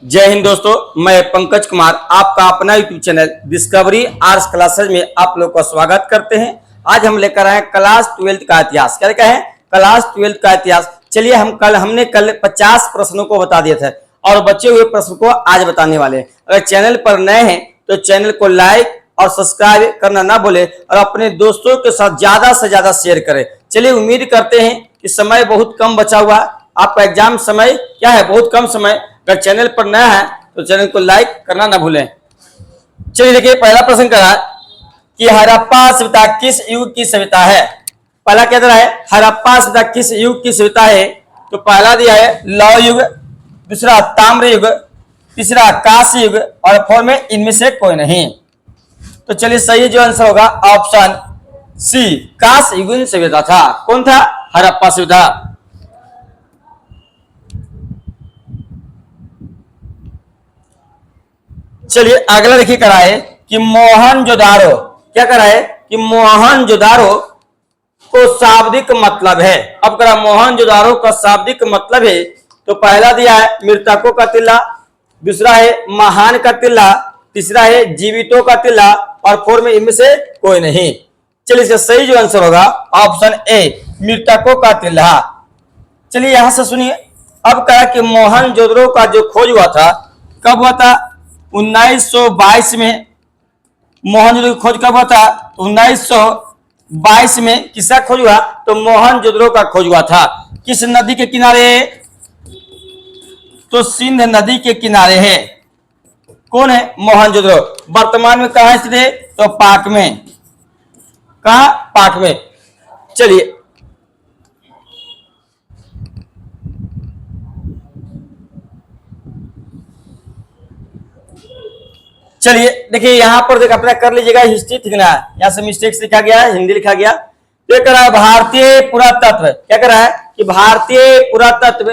जय हिंद दोस्तों, मैं पंकज कुमार आपका अपना YouTube channel discovery arts classes में आप लोग का स्वागत करते हैं। आज हम लेकर आए क्लास 12 का इतिहास। क्या लेकर आए? क्लास 12 का इतिहास। चलिए हमने कल 50 प्रश्नों को बता दिए थे और बचे हुए प्रश्न को आज बताने वाले हैं। अगर चैनल पर नए हैं तो चैनल को लाइक और सब्सक्राइब करना ना भूले और अपने दोस्तों के साथ ज्यादा से ज्यादा शेयर करें। चलिए उम्मीद करते हैं कि समय बहुत कम बचा हुआ, आपका एग्जाम समय क्या है, बहुत कम समय। अगर चैनल पर नया है तो चैनल को लाइक करना ना भूलें। चलिए देखिए, पहला प्रश्न करा कि हड़प्पा सभ्यता किस युग की सभ्यता है। पहला क्या दे रहा है? हड़प्पा सभ्यता किस युग की सभ्यता है? तो पहला दिया है लौह युग, दूसरा ताम्र युग, तीसरा कांस्य युग और फोर में इनमें से कोई नहीं। तो चलिए सही जो आंसर होगा ऑप्शन सी, कांस्य युगीन सभ्यता था। कौन था? हड़प्पा सभ्यता। चलिए अगला देखिए कराए कि मोहनजोदारो, क्या कराए कि मोहनजोदारो को शाब्दिक मतलब है। अब करा मोहनजोदारो का शाब्दिक मतलब है तो पहला दिया है मृतकों का टिल्ला, दूसरा है महान का टिल्ला, तीसरा है जीवितों का टिल्ला और फोर में इनमें से कोई नहीं। चलिए इसका सही जो आंसर होगा ऑप्शन ए, मृतकों का टिल्ला। चलिए यहां से सुनिए, अब कहा कि मोहनजोदारो का जो खोज हुआ था कब हुआ था? 1922 में। मोहनजोदारो की खोज कब हुआ था? 1922 में। किसका खोज हुआ? तो मोहनजोदारो का खोज हुआ था। किस नदी के किनारे? तो सिंध नदी के किनारे है। कौन है? मोहनजोदारो। वर्तमान में कहां स्थित है? तो पाक में। कहां? पाक में। चलिए चलिए देखिए यहां पर देख अपना कर लीजिएगा हिस्ट्री लिखना है, यहां से मिस्टेक लिखा गया है, हिंदी लिखा गया। ये करा है भारतीय पुरातत्व। क्या करा है कि भारतीय पुरातत्व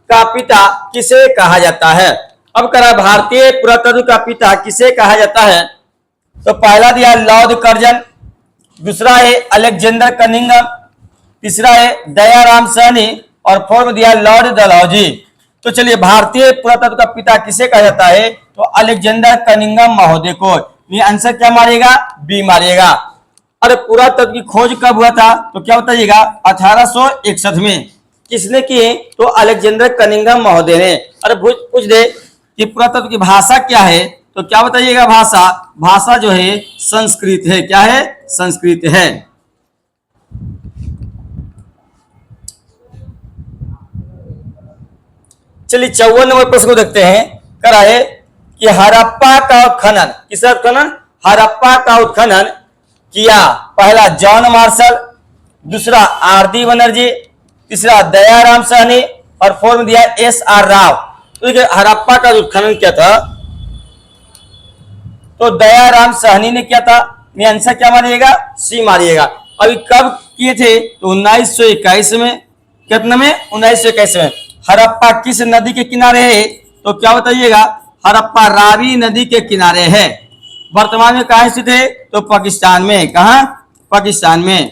का पिता किसे कहा जाता है? अब करा भारतीय पुरातत्व का पिता किसे कहा जाता है? तो पहला दिया लॉर्ड कर्जन, दूसरा है अलेक्जेंडर कनिंघम, तीसरा है दयाराम साहनी और फोर्थ में दिया लॉर्ड डलहौजी। तो चलिए भारतीय पुरातत्व का पिता किसे कहा जाता है? तो अलेक्जेंडर कनिंघम महोदय को। ये आंसर क्या मारिएगा? बी मारिएगा। अरे पुरातत्व की खोज कब हुआ था? तो क्या बताइएगा? 1861 में। किसने की? तो अलेक्जेंडर कनिंघम महोदय ने। अरे पूछ दे कि पुरातत्व की भाषा क्या है? तो क्या बताइएगा? भाषा जो है संस्कृत है। क्या है? संस्कृत है। चलिए 54 नंबर प्रश्न को देखते हैं। कराए कि हड़प्पा का उत्खनन, किसका उत्खनन? हड़प्पा का उत्खनन किया पहला जॉन मार्शल, दूसरा आर.डी. बनर्जी, तीसरा दयाराम साहनी और फोर्थ में दिया एस.आर. राव। तो देखिए हड़प्पा का उत्खनन किया था तो दयाराम साहनी ने किया था। ये आंसर क्या मारिएगा? सी मारिएगा। अभी कब किए थे? तो 1921 में। कितने में? 1921 में। हड़प्पा किस नदी के किनारे है? तो क्या बताइएगा? हड़प्पा रावी नदी के किनारे है। वर्तमान में कहां स्थित है? तो पाकिस्तान में। कहां? पाकिस्तान में।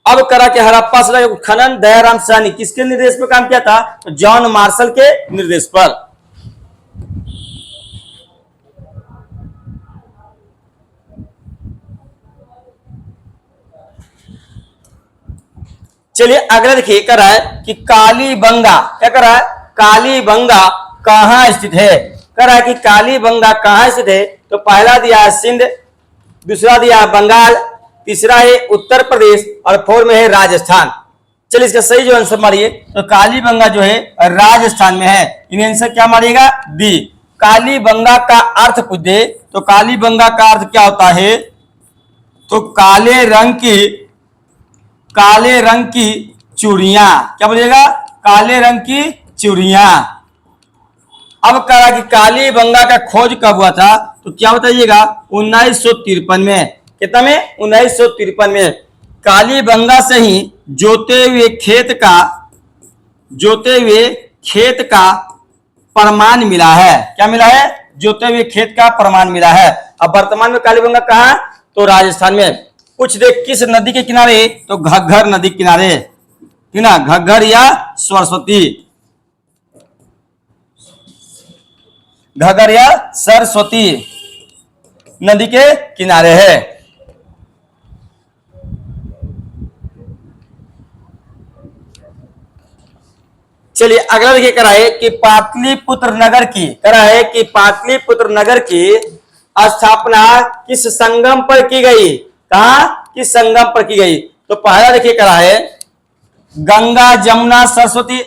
अब करा कि हड़प्पा से उत्खनन दयाराम साहनी किसके निर्देश पर काम किया था? तो जॉन मार्शल के निर्देश पर। चलिए अगला देखिए कर रहा है कि कालीबंगा, क्या कर रहा है? कालीबंगा कहां स्थित है? कर रहा है कि कालीबंगा कहां स्थित है? तो पहला दिया है सिंध, दूसरा दिया है बंगाल, तीसरा है उत्तर प्रदेश और फोर्थ में है राजस्थान। चलिए इसका सही जो आंसर मारिए तो कालीबंगा जो है राजस्थान में है। इन आंसर क्या मारिएगा? डी। कालीबंगा का अर्थ पूछ दे तो कालीबंगा का अर्थ क्या होता है? तो काले रंग की चूड़ियां। क्या बोलिएगा? काले रंग की चूड़ियां। अब कहा कि कालीबंगा का खोज कब हुआ था? तो क्या बताइएगा? 1953 में। कितना में? 1953 में। कालीबंगा से ही जोते हुए खेत का प्रमाण मिला है। क्या मिला है? जोते हुए खेत का प्रमाण मिला है। अब वर्तमान में कालीबंगा कहां? तो राजस्थान में। कुछ देख किस नदी के किनारे? तो घग्गर नदी किनारे, ना घग्गर या सरस्वती। घगर या सरस्वती नदी के किनारे है। चलिए अगला देखिए कराए कि पाटलिपुत्र नगर की कराए कि पाटलिपुत्र नगर की स्थापना किस संगम पर की गई, कहा किस संगम पर की गई। तो पहला देखिए कराए गंगा जमुना सरस्वती,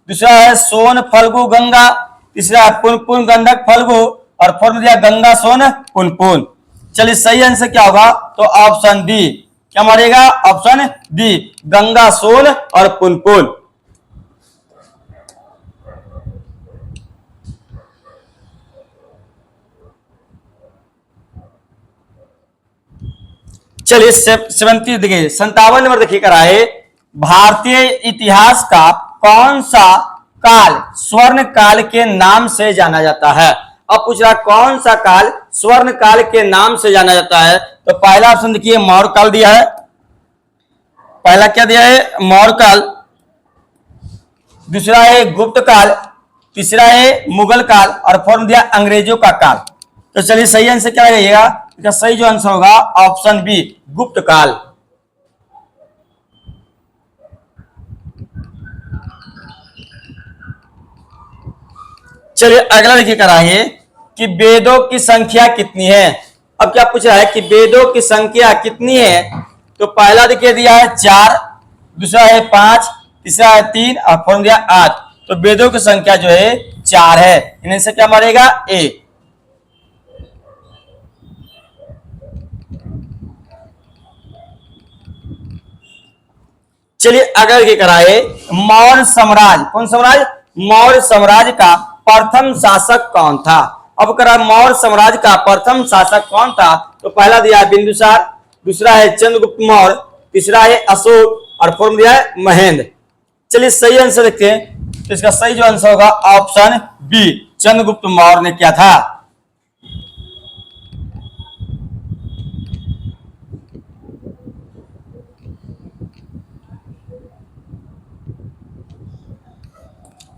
दूसरा है सोन फल्गु गंगा, तीसरा है पुनपुन गंडक फल्गु और फोर्थ दिया गंगा सोन पुनपुन। चलिए सही आंसर क्या होगा, तो ऑप्शन डी क्या मारेगा, ऑप्शन डी गंगा सोन और पुनपुन। चलिए 70 देखिए 57 नंबर देखिए कराए भारतीय इतिहास का कौन सा काल स्वर्ण काल के नाम से जाना जाता है। अब पूछ रहा कौन सा काल स्वर्ण काल के नाम से जाना जाता है। तो पहला ऑप्शन देखिए मौर्य काल दिया है, पहला क्या दिया है मौर्य काल, दूसरा है गुप्त काल, तीसरा है मुगल काल और फोर्थ दिया अंग्रेजों का काल। तो चलिए सही आंसर क्या रहेगा, इसका सही जो आंसर होगा ऑप्शन बी गुप्त काल। चलिए अगला देखिए कराइए कि वेदों की संख्या कितनी है। अब क्या पूछ रहा है कि वेदों की संख्या कितनी है। तो पहला देखिए दिया है 4, दूसरा है 5, तीसरा है 3 और फोर्थ दिया 8। तो वेदों की संख्या जो है 4 है, इनमें से क्या मारेगा ए। चलिए अगर ये कराए मौर्य साम्राज्य, कौन साम्राज्य, मौर्य साम्राज्य का प्रथम शासक कौन था। अब करा मौर्य साम्राज्य का प्रथम शासक कौन था। तो पहला दिया है बिंदुसार, दूसरा है चंद्रगुप्त मौर्य, तीसरा है अशोक और फोर्थ दिया है महेंद्र। चलिए सही आंसर देखते हैं। तो इसका सही जो आंसर होगा ऑप्शन बी चंद्रगुप्त मौर्य ने किया था।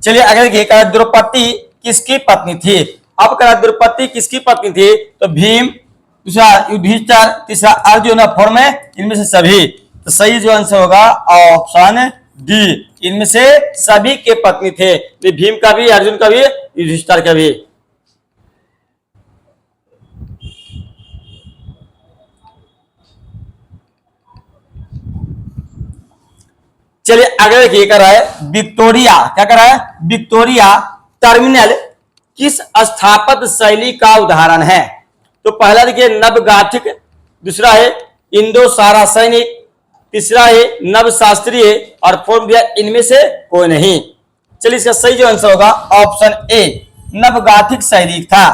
चलिए अगले देखिए द्रौपदी किसकी पत्नी थी। अब करा द्रौपदी किसकी पत्नी थी। तो भीम, दूसरा युधिष्ठिर, तीसरा अर्जुन और फोर्थ में इनमें से सभी। तो सही जो आंसर होगा ऑप्शन डी इनमें से सभी के पत्नी थे। तो भीम का भी, अर्जुन का भी, युधिष्ठिर का भी। चलिए अगले देखिए कर रहा है विक्टोरिया, क्या कर रहा है विक्टोरिया टर्मिनल किस स्थापत्य शैली का उदाहरण है। तो पहला देखिए नवगाथिक, दूसरा है इंडो सारासैनिक, तीसरा है नव शास्त्रीय और फोर्थ दिया इनमें से कोई नहीं। चलिए इसका सही जो आंसर होगा ऑप्शन ए नवगाथिक शैली था।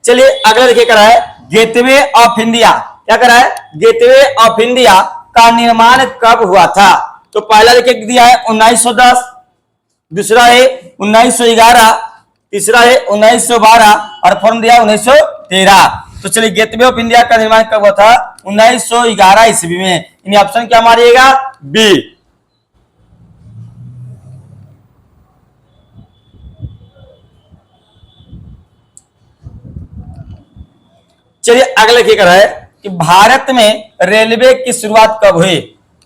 चलिए अगला देखिए करा है गेटवे ऑफ इंडिया, क्या करा है गेटवे ऑफ इंडिया का निर्माण कब हुआ था। तो पहला देखिए दिया है 1910, दूसरा है 1911, तीसरा है 1912 और फोर्थ दिया 1913। तो चलिए गेटवे ऑफ इंडिया का निर्माण कब हुआ था 1911 ईस्वी में। इन ऑप्शन क्या मारिएगा बी। चलिए अगला क्या करा है कि भारत में रेलवे की शुरुआत कब हुई।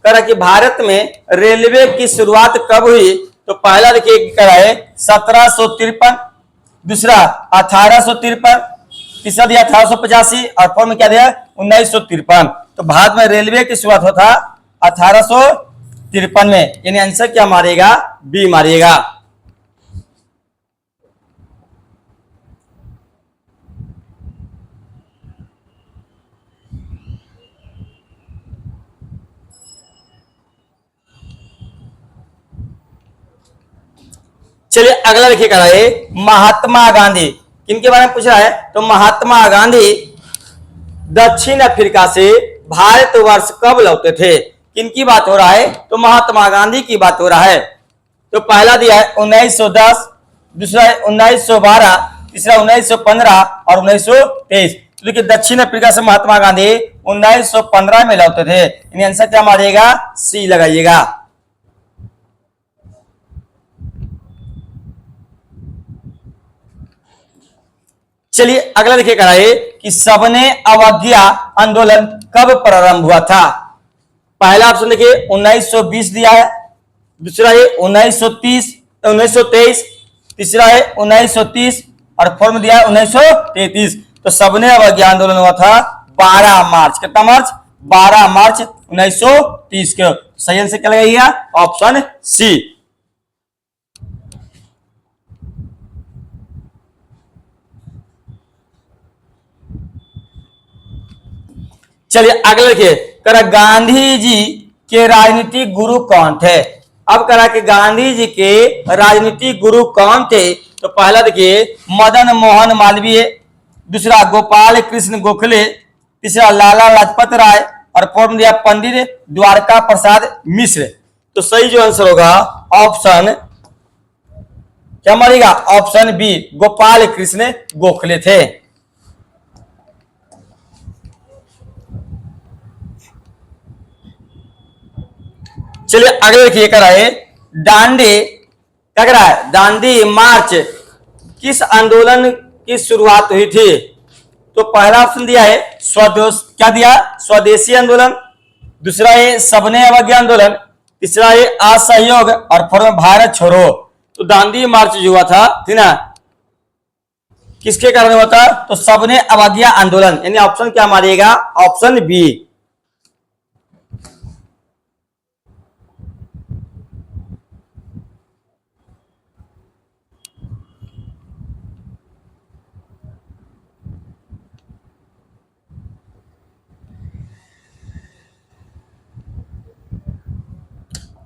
करा कि भारत में रेलवे की शुरुआत कब हुई। तो पहला देखिए करा है 1753, दूसरा 1853, तीसरा दिया 1885 और फोर्थ में क्या दिया 1953। तो भारत में रेलवे की शुरुआत होता 1853 में, यानी आंसर क्या मारेगा बी मारिएगा। चलिए अगला देखिए कराए महात्मा गांधी, किनके बारे में पूछ रहा है। तो महात्मा गांधी दक्षिण अफ्रीका से भारतवर्ष कब लौटे थे। किनकी बात हो रहा है तो महात्मा गांधी की बात हो रहा है। तो पहला दिया है 1910, दूसरा है 1912, तीसरा 1915 और 1923। तो देखिए दक्षिण अफ्रीका से महात्मा गांधी 1915 में लौटे थे। यानी आंसर क्या मारिएगा सी लगाइएगा। चलिए अगला देखिए कराए कि सबने अवज्ञा आंदोलन कब प्रारंभ हुआ था। पहला ऑप्शन देखिए 1920 दिया है, दूसरा है 1930 1923, तीसरा है 1930 और फोर्थ में दिया है 1933। तो सबने अवज्ञा आंदोलन हुआ था 12 मार्च, कितना मार्च, 12 मार्च 1930 के। सही आंसर क्या लगाइएगा, ऑप्शन सी। चलिए अगले देखिए करा गांधी जी के राजनीतिक गुरु कौन थे। अब करा कि गांधी जी के राजनीतिक गुरु कौन थे। तो पहला देखिए मदन मोहन मालवीय, दूसरा गोपाल कृष्ण गोखले, तीसरा लाला लाजपत राय और फोर्थ में दिया पंडित द्वारका प्रसाद मिश्र। तो सही जो आंसर होगा ऑप्शन क्या मारेगा, ऑप्शन बी, गोपाल कृष्ण गोखले थे। चलिए अगले देखिए कराए दांडी, क्या करा है, दांडी मार्च किस आंदोलन की शुरुआत हुई थी। तो पहला ऑप्शन दिया है स्वदेश, क्या दिया, स्वदेशी आंदोलन, दूसरा है सबने अवज्ञा आंदोलन, तीसरा है असहयोग और फोर्थ में भारत छोड़ो। तो दांडी मार्च जो हुआ था थी ना, किसके कारण हुआ था, तो सबने अवज्ञा आंदोलन, यानी ऑप्शन क्या मारिएगा, ऑप्शन बी।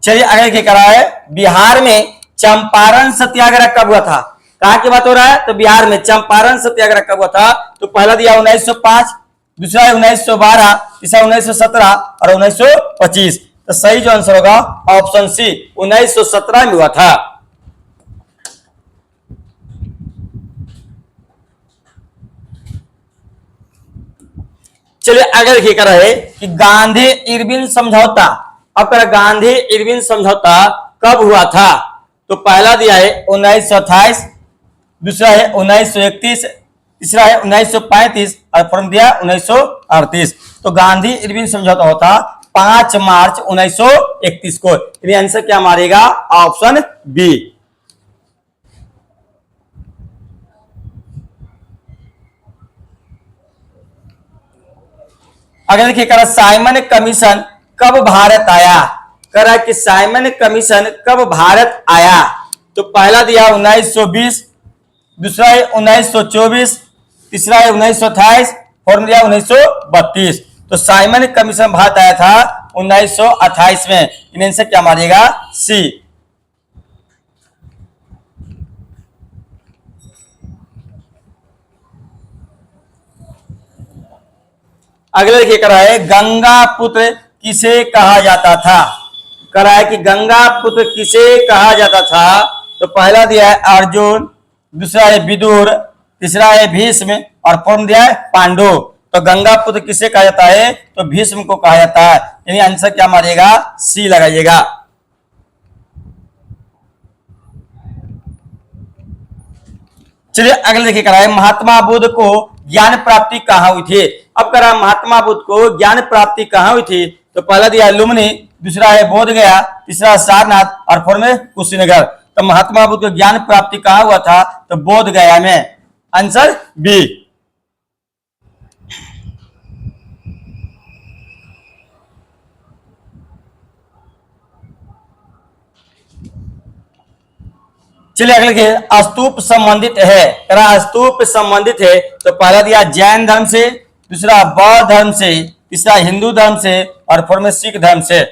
चलिए आगे क्या करा है, बिहार में चंपारण सत्याग्रह कब हुआ था। कहां की बात हो रहा है, तो बिहार में चंपारण सत्याग्रह कब हुआ था। तो पहला दिया 1905, दूसरा है 1912, तीसरा 1917 और 1925। तो सही जो आंसर होगा ऑप्शन सी, 1917 में हुआ था। चलिए आगे देखिए कर रहे कि गांधी इरविन समझौता। अब कर गांधी इरविन समझौता कब हुआ था। तो पहला दिया है 1928, दूसरा है 1931, तीसरा है 1935 और फोर्थ दिया 1938। तो गांधी इरविन समझौता होता 5 मार्च 1931 को। ये आंसर क्या मारेगा, ऑप्शन बी। अगर देखिए करा साइमन कमीशन कब भारत आया, करा कि साइमन कमीशन कब भारत आया। तो पहला दिया 1920, दूसरा है 1924, तीसरा है 1928, फोर्थ दिया 1932। तो साइमन कमीशन भारत आया था 1928 में। इनमें से क्या मारिएगा, सी। अगले देखिए करा है गंगा पुत्र किसे कहा जाता था। करा है कि गंगा पुत्र किसे कहा जाता था। तो पहला दिया है अर्जुन, दूसरा है विदुर, तीसरा है भीष्म और फोर्थ दिया है पांडु। तो गंगा पुत्र किसे कहा जाता है, तो भीष्म को कहा जाता है। यानी आंसर क्या मारिएगा, सी लगाइएगा। चलिए अगले देखिए करा है महात्मा बुद्ध को ज्ञान प्राप्ति कहाँ हुई थी। अब करा महात्मा बुद्ध को ज्ञान प्राप्ति कहाँ हुई थी। तो पहला दिया लुम्बिनी, दूसरा है बोध गया, तीसरा सारनाथ और फोर्थ में कुशीनगर। तो महात्मा बुद्ध को ज्ञान प्राप्ति कहाँ हुआ था, तो बोध गया में। Answer B. चलिए अगले के स्तूप संबंधित है, स्तूप संबंधित है। तो पहला दिया जैन धर्म से, दूसरा बौद्ध धर्म से, तीसरा हिंदू धर्म से और फोर्थ में सिख धर्म से।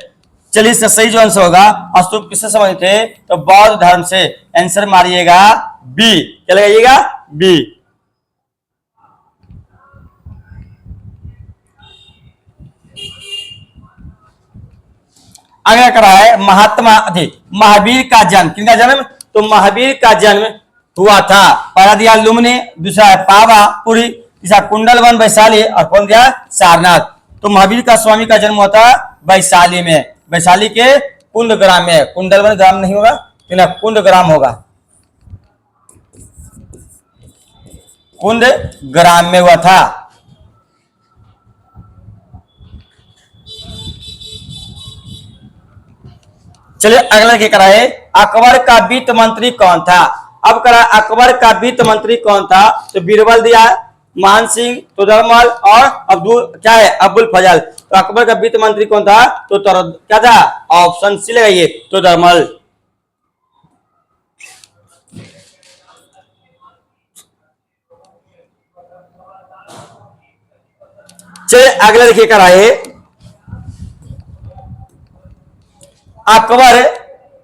चलिए इसका सही जो आंसर होगा स्तूप किससे संबंधित है, तो बौद्ध धर्म से। आंसर मारिएगा बी, क्या लगाइएगा, बी। आगे करा है महात्मा महावीर का जन्म, किनका जन्म, तो महावीर का जन्म हुआ था। पहला दिया लुम्बिनी, दूसरा है पावापुरी, तीसरा कुंडलवन वैशाली और फोर्थ दिया सारनाथ। तो महावीर का स्वामी का जन्म हुआ था वैशाली में, वैशाली के कुंड ग्राम में। कुंडलवन ग्राम नहीं होगा, कुंड ग्राम होगा। कुंद ग्राम में हुआ था। चलिए अगला क्या करा है, अकबर का वित्त मंत्री कौन था। अब करा अकबर का वित्त मंत्री कौन था, तो बीरबल दिया, मान सिंह, तोदरमल और अब्दुल क्या है अब्दुल फजल। तो अकबर का वित्त मंत्री कौन था, तो क्या था, ऑप्शन सी लगाइए, तोदरमल। चलिए अगला देखिए कराए, अकबर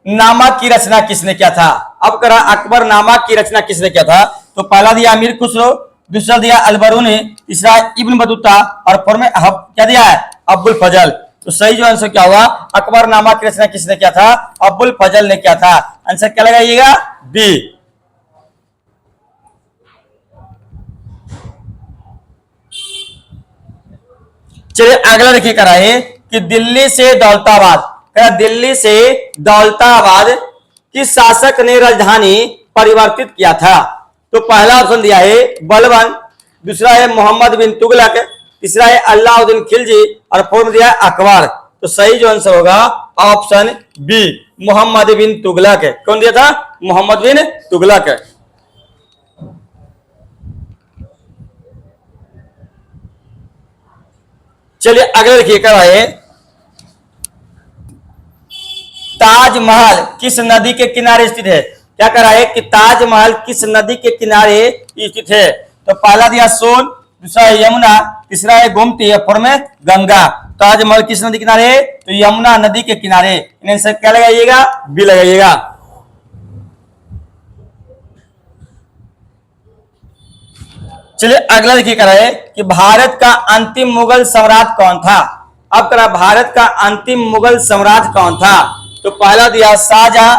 नामा की रचना किसने किया था। अब करा अकबर नामा की रचना किसने किया था, तो पहला दिया अमीर खुसरो, दूसरा दिया अलबरूनी, तीसरा इब्न बतूता और फोर में क्या दिया है अब्दुल फजल। तो सही जो आंसर क्या हुआ, अकबर नामा की रचना किसने किया था, अब्दुल फजल ने किया था। आंसर क्या लगाइएगा, बी। चलिए अगला देखिए कराए कि दिल्ली से दौलताबाद, दिल्ली से दौलताबाद किस शासक ने राजधानी परिवर्तित किया था। तो पहला ऑप्शन दिया है बलबन, दूसरा है मोहम्मद बिन तुगलक, तीसरा है अलाउद्दीन खिलजी और फोर्थ दिया है अकबर। तो सही जो आंसर होगा ऑप्शन बी, मोहम्मद बिन तुगलक। कौन दिया था, मोहम्मद बिन तुगलक। चलिए अगले देखिए कराए, ताजमहल किस नदी के किनारे स्थित है। क्या करा है कि ताजमहल किस नदी के किनारे स्थित है। तो पहला दिया सोन, दूसरा है यमुना, तीसरा है गोमती और फोर में गंगा। ताजमहल किस नदी किनारे है, तो यमुना नदी के किनारे। इन्हें सब क्या लगाइएगा, बी लगाइएगा। चलिए अगला देखिए करा है कि भारत का अंतिम मुगल सम्राट कौन था। अब करा भारत का अंतिम मुगल सम्राट कौन था। तो पहला दिया शाहजहां,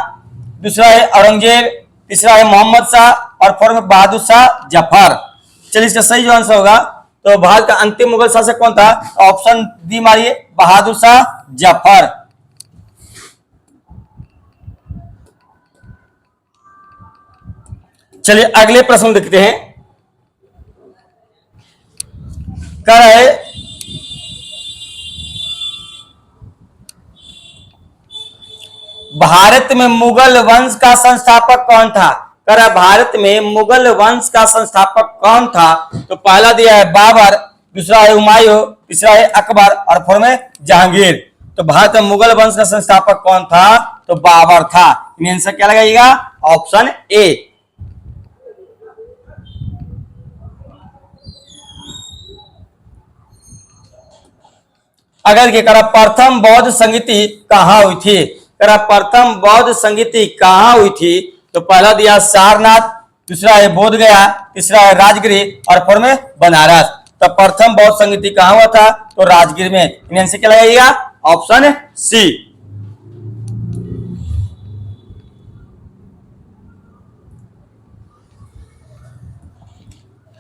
दूसरा है औरंगजेब, तीसरा है मोहम्मद शाह और फोर में बहादुर शाह जफर। चलिए इसका सही जो आंसर होगा, तो भारत का अंतिम मुगल शासक कौन था, ऑप्शन डी मारिए, बहादुर शाह जफर। चलिए अगले प्रश्न देखते हैं, कह रहे भारत में मुगल वंश का संस्थापक कौन था। कह भारत में मुगल वंश का संस्थापक कौन था। तो पहला दिया है बाबर, दूसरा है हुमायूं, तीसरा है अकबर और फोर में जहांगीर। तो भारत में मुगल वंश का संस्थापक कौन था, तो बाबर था। इन्हें आंसर क्या लगाइएगा, ऑप्शन ए। अगर क्या करा प्रथम बौद्ध संगीति कहाँ हुई थी। करा प्रथम बौद्ध संगीति कहाँ हुई थी। तो पहला दिया सारनाथ, दूसरा है बोध गया, तीसरा है राजगीर और फोर में बनारस। तो प्रथम बौद्ध संगीति कहाँ हुआ था, तो राजगीर में। इन्हें से क्या लगाइएगा, ऑप्शन सी।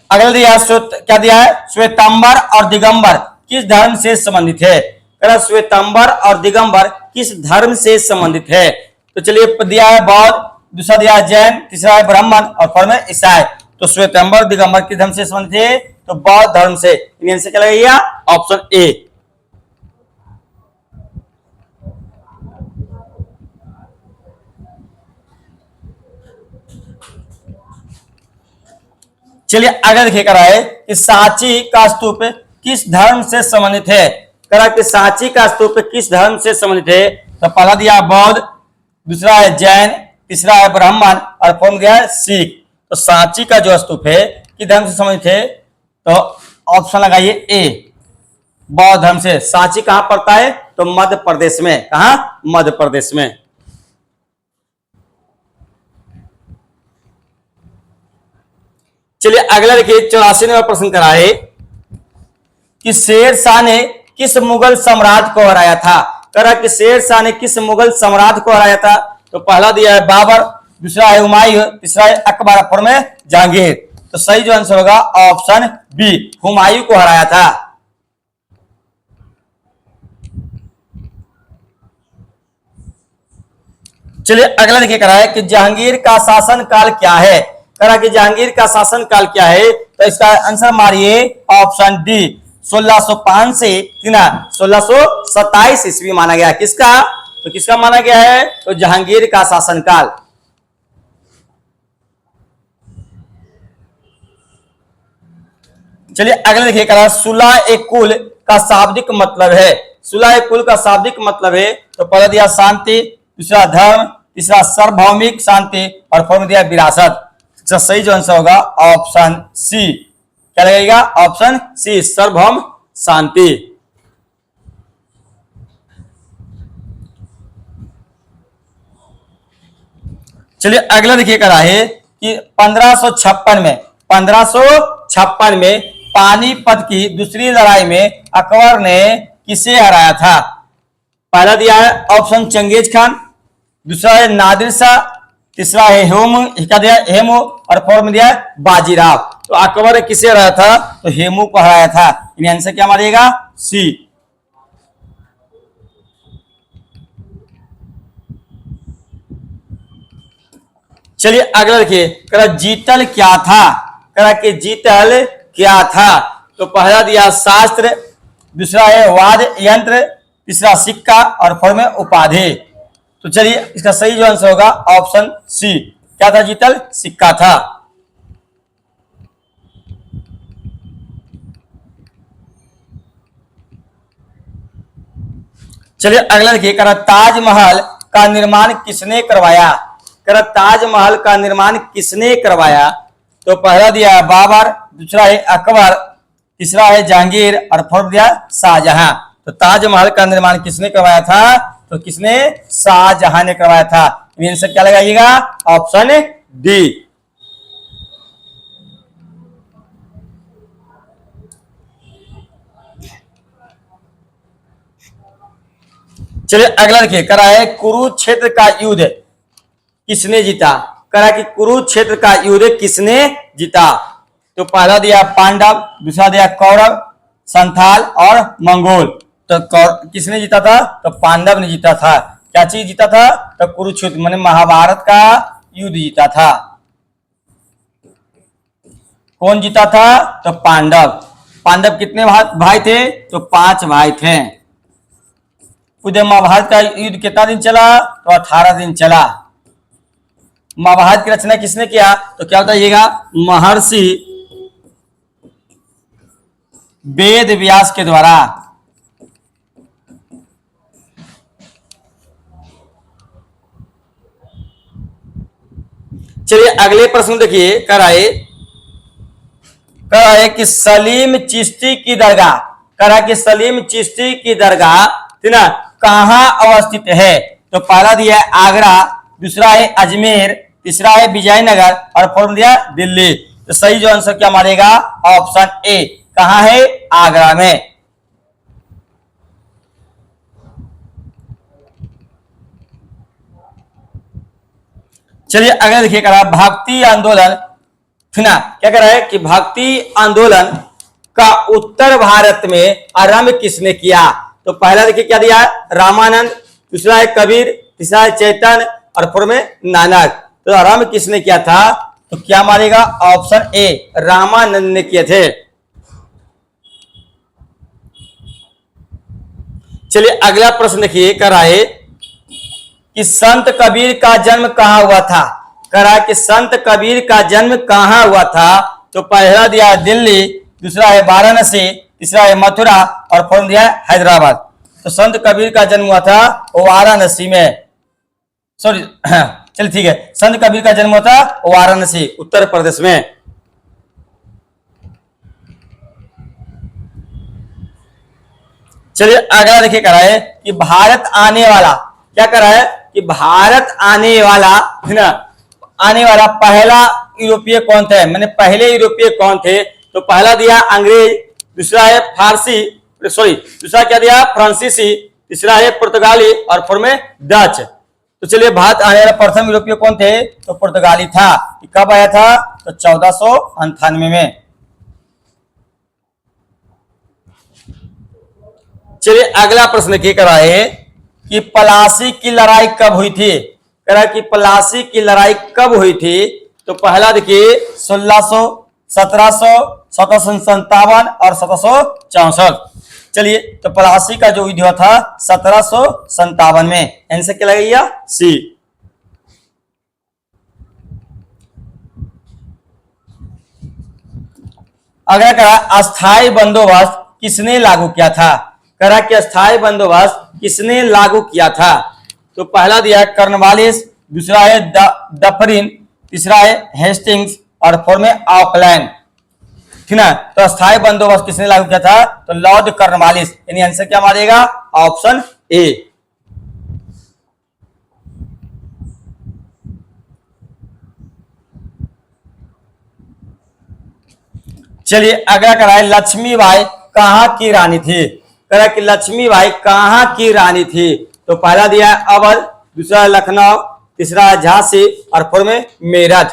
अगला दिया क्या दिया है, श्वेतांबर और दिगंबर किस धर्म से संबंधित है। श्वेतांबर और दिगंबर किस धर्म से संबंधित है। तो चलिए दिया है बौद्ध, दूसरा दिया है जैन, तीसरा है ब्राह्मण और फोर में ईसाई। तो श्वेतांबर दिगंबर किस धर्म से संबंधित है, तो बौद्ध धर्म से। इन्हें से क्या लगेगा, ऑप्शन ए। चलिए आगे देखिए करा है कि सांची का स्तूप किस धर्म से संबंधित है। करा कि सांची का स्तूप किस धर्म से संबंधित है। तो पहला दिया बौद्ध, दूसरा है जैन, तीसरा है ब्राह्मण और फोर्थ गया है सिख। तो सांची का जो स्तूप है किस धर्म से संबंधित है, तो ऑप्शन लगाइए ए, बौद्ध धर्म से। सांची कहां पड़ता है, तो मध्य प्रदेश में। कहां, मध्य प्रदेश में। चलिए अगला देखिए 84वां प्रश्न करा है कि शेर शाह ने किस मुगल सम्राट को हराया था। करा कि शेर शाह ने किस मुगल सम्राट को हराया था। तो पहला दिया है बाबर, दूसरा है हुमायूं, तीसरा है अकबर, फोर में जहांगीर। तो सही जो आंसर होगा ऑप्शन बी, हुमायूं को हराया था। चलिए अगला देखिए करा है कि जहांगीर का शासन काल क्या है। करा कि जहांगीर का शासन काल क्या है, तो इसका आंसर मारिए ऑप्शन डी 1605 से 1627 ईस्वी माना गया। किसका? तो किसका माना गया है? तो जहांगीर का शासनकाल। चलिए अगले देखिए करा सुलह ए कुल का शाब्दिक मतलब है। सुलह ए कुल का शाब्दिक मतलब है तो पहला दिया शांति, दूसरा धर्म, तीसरा सार्वभौमिक शांति और फोर्थ दिया विरासत। इसका सही जो आंसर होगा ऑप्शन सी। क्या लगेगा? ऑप्शन सी सार्वभौम शांति। चलिए अगला देखिए करा है कि 1556 में पानीपत की दूसरी लड़ाई में अकबर ने किसे हराया था? पहला दिया है ऑप्शन चंगेज खान, दूसरा है नादिर शाह, तीसरा है हेमू और फोर्थ में दिया है बाजीराव। तो अकबर ने किसे हराया था? तो हेमू को हराया था। इन आंसर क्या मारिएगा? सी। चलिए अगला देखिए करा जीतल क्या था? करा कि जीतल क्या था? तो पहला दिया शास्त्र, दूसरा है वाद यंत्र, तीसरा सिक्का और फोर्थ में उपाधि। तो चलिए इसका सही जो आंसर होगा ऑप्शन सी। क्या था जीतल? सिक्का था। चलिए अगला देखिए करा ताजमहल का निर्माण किसने करवाया? करा ताजमहल का निर्माण किसने करवाया? तो पहला दिया है बाबर, दूसरा है अकबर, तीसरा है जहांगीर और फोर्थ दिया शाहजहां। तो ताजमहल का निर्माण किसने करवाया था? तो किसने? शाहजहां ने करवाया था। आंसर क्या लगाइएगा? Option D. चलिए अगला देखिए करा है कुरुक्षेत्र का युद्ध किसने जीता? करा कि कुरुक्षेत्र का युद्ध किसने जीता? तो पहला दिया पांडव, दूसरा दिया कौरव, संथाल और मंगोल। तो किसने जीता था? तो पांडव ने जीता था। क्या चीज जीता था? तो कुरुक्षेत्र माने महाभारत का युद्ध जीता था। कौन जीता था? तो पांडव। पांडव कितने भाई थे? तो 5 भाई थे। पूरे महाभारत का युद्ध कितना दिन चला? तो 18 दिन चला। महाभारत की रचना किसने किया? तो क्या बताइएगा? महर्षि वेद व्यास के द्वारा। चलिए अगले प्रश्न देखिए कराए कि सलीम चिश्ती की दरगाह, करा कि सलीम चिश्ती की दरगाह ना कहां अवस्थित है? तो पहला दिया है आगरा, दूसरा है अजमेर, तीसरा है विजयनगर और फोर्थ दिया दिल्ली। तो सही जो आंसर क्या मारेगा? Option A. कहां है? आगरा में। चलिए अगला देखिए करा भक्ति आंदोलन ना क्या कह रहा है कि भक्ति आंदोलन का उत्तर भारत में आरंभ किसने किया? तो पहला देखिए क्या दिया है? रामानंद, दूसरा है कबीर, तीसरा है चैतन्य और फोर्थ में नानक। तो आरंभ किसने किया था? तो क्या मारेगा? ऑप्शन ए रामानंद ने किए थे। चलिए अगला प्रश्न देखिए कराए कि संत कबीर का जन्म कहां हुआ था? करा कि संत कबीर का जन्म कहां हुआ था? तो पहला दिया दिल्ली, दूसरा है वाराणसी, तीसरा है मथुरा और फोर्थ दिया हैदराबाद। तो संत कबीर का जन्म हुआ था वाराणसी में। सॉरी चलिए ठीक है, संत कबीर का जन्म हुआ था वाराणसी उत्तर प्रदेश में। चलिए अगला देखिए कराए कि भारत आने वाला क्या कराए कि भारत आने वाला है ना, आने वाला पहला यूरोपीय कौन थे? मैंने पहले यूरोपीय कौन थे? तो पहला दिया अंग्रेज, दूसरा है फारसी, सॉरी दूसरा क्या दिया? फ्रांसीसी, तीसरा है पुर्तगाली और फोर्थ में डच। तो चलिए भारत आने वाला प्रथम यूरोपीय कौन थे? तो पुर्तगाली था। कब आया था? तो 1498 में। चलिए अगला प्रश्न क्या कराए कि पलासी की लड़ाई कब हुई थी? करा कि पलासी की लड़ाई कब हुई थी? तो पहला देखिए 1600 1757 और 1764। चलिए, तो प्लासी का जो युद्ध हुआ था 1757 में, आंसर क्या लगेगा? सी। अगला करा अस्थायी बंदोबस्त किसने लागू किया था? करा कि अस्थायी बंदोबस्त किसने लागू किया था? तो पहला दिया कर्नवालिस, दूसरा है डफरिन, तीसरा है हेस्टिंग्स और फोर्थ में ऑकलैंड। ठीक ना? तो अस्थायी बंदोबस्त किसने लागू किया था? तो लॉर्ड कर्नवालिस, यानी आंसर क्या मारेगा? Option A. चलिए, अगला कराए लक्ष्मीबाई कहां की रानी थी? करा कि लक्ष्मीबाई कहां की रानी थी? तो पहला दिया है अवध, दूसरा लखनऊ, तीसरा झांसी और फोर्थ में मेरठ।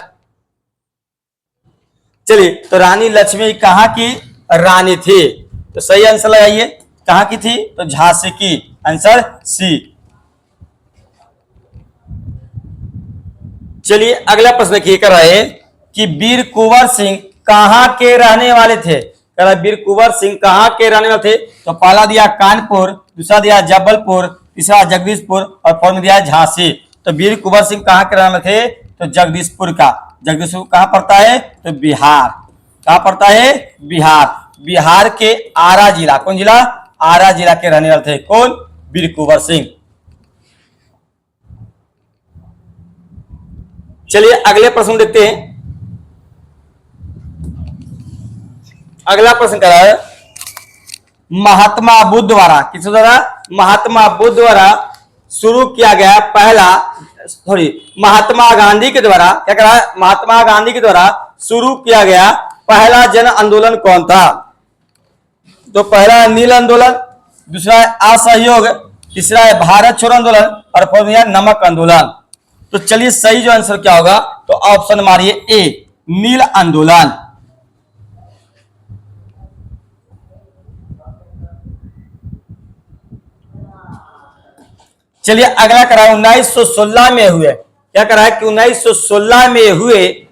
चलिए, तो रानी लक्ष्मी कहां की रानी थी? तो सही आंसर लगाइए, कहां की थी? तो झांसी की, आंसर सी। चलिए, अगला प्रश्न देखिए कर रहे कि वीर कुंवर सिंह कहां के रहने वाले थे? वीर कुंवर सिंह कहां के रहने वाले थे? तो पहला दिया कानपुर, दूसरा दिया जबलपुर, तीसरा जगदीशपुर और फोर्थ में दिया झांसी। तो वीर कुंवर सिंह कहां के रहने वाले थे? तो जगदीशपुर का। जगदीशपुर कहां पड़ता है? तो बिहार। कहां पड़ता है? बिहार। बिहार के आरा जिला, कौन जिला? आरा जिला के रहने वाले थे कौन? वीर कुंवर सिंह। चलिए, अगले प्रश्न देखते हैं। अगला प्रश्न करा है महात्मा बुद्ध द्वारा, किस द्वारा? महात्मा बुद्ध द्वारा शुरू किया गया पहला, महात्मा गांधी के द्वारा, क्या करा? महात्मा गांधी के द्वारा शुरू किया गया पहला जन आंदोलन कौन था? तो पहला नील आंदोलन, दूसरा है असहयोग, तीसरा है भारत छोड़ो आंदोलन और फोर्थ में नमक आंदोलन। तो चलिए, सही जो आंसर क्या होगा? तो ऑप्शन मारिए ए, नील आंदोलन। चलिए, अगला करा 1916 में हुए, क्या करा है कि 1916 में हुए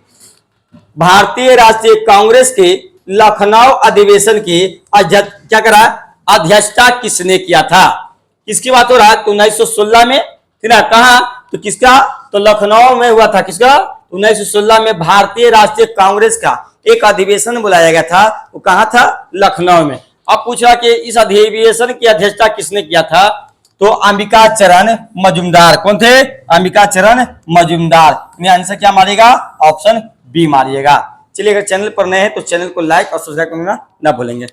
भारतीय राष्ट्रीय कांग्रेस के लखनऊ अधिवेशन की क्या करा? अध्यक्षता किसने किया था? किसकी बात हो रहा है? तो 1916 में, ठीक है, कहा? तो किसका? तो लखनऊ में हुआ था। किसका? 1916 में भारतीय राष्ट्रीय कांग्रेस का एक अधिवेशन बुलाया गया था। वो कहां था? लखनऊ में। अब पूछ रहा कि इस अधिवेशन की अध्यक्षता किसने किया था? तो अंबिका चरण मजूमदार। कौन थे? अंबिका चरण मजूमदार। आंसर क्या मारिएगा? Option B मारिएगा। चलिए, अगर चैनल पर नए हैं तो चैनल को लाइक और सब्सक्राइब करना ना भूलेंगे।